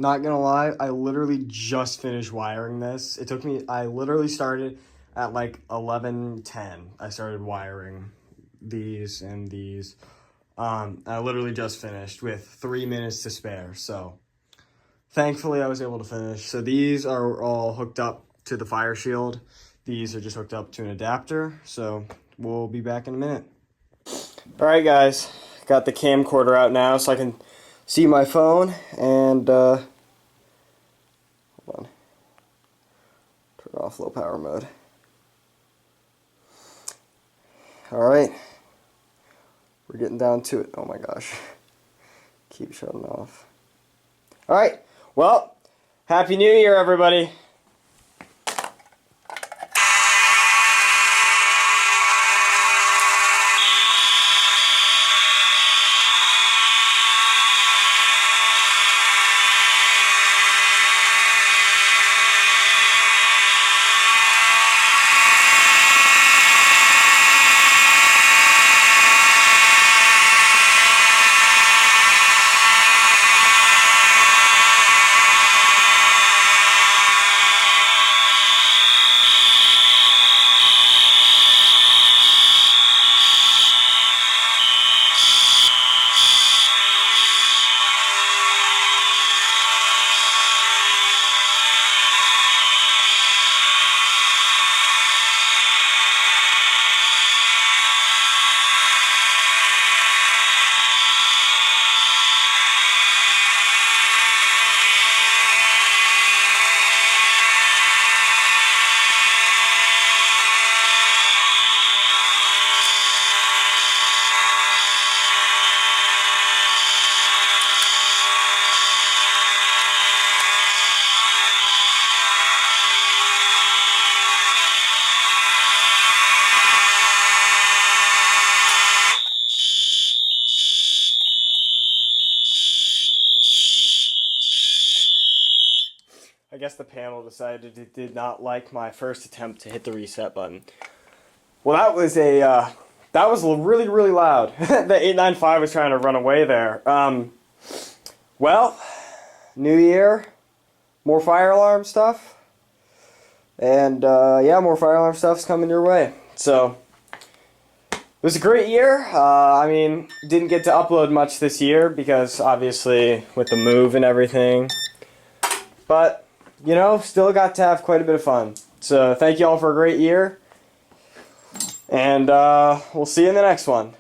not gonna lie, I literally just finished wiring this. It took me, I literally started at like 11:10. I started wiring these and these. I literally just finished with 3 minutes to spare. So thankfully I was able to finish. So these are all hooked up to the fire shield. These are just hooked up to an adapter. So we'll be back in a minute. All right, guys, got the camcorder out now so I can see my phone and hold on, turn off low power mode. All right, we're getting down to it. Oh my gosh, keep shutting off. All right, well, Happy New Year, everybody. I guess the panel decided it did not like my first attempt to hit the reset button. Well, that was really, really loud. The 895 was trying to run away there. Well, New Year, more fire alarm stuff. And yeah, more fire alarm stuff's coming your way. So, it was a great year. I mean, didn't get to upload much this year because obviously with the move and everything. But, you know, still got to have quite a bit of fun. So thank you all for a great year. And we'll see you in the next one.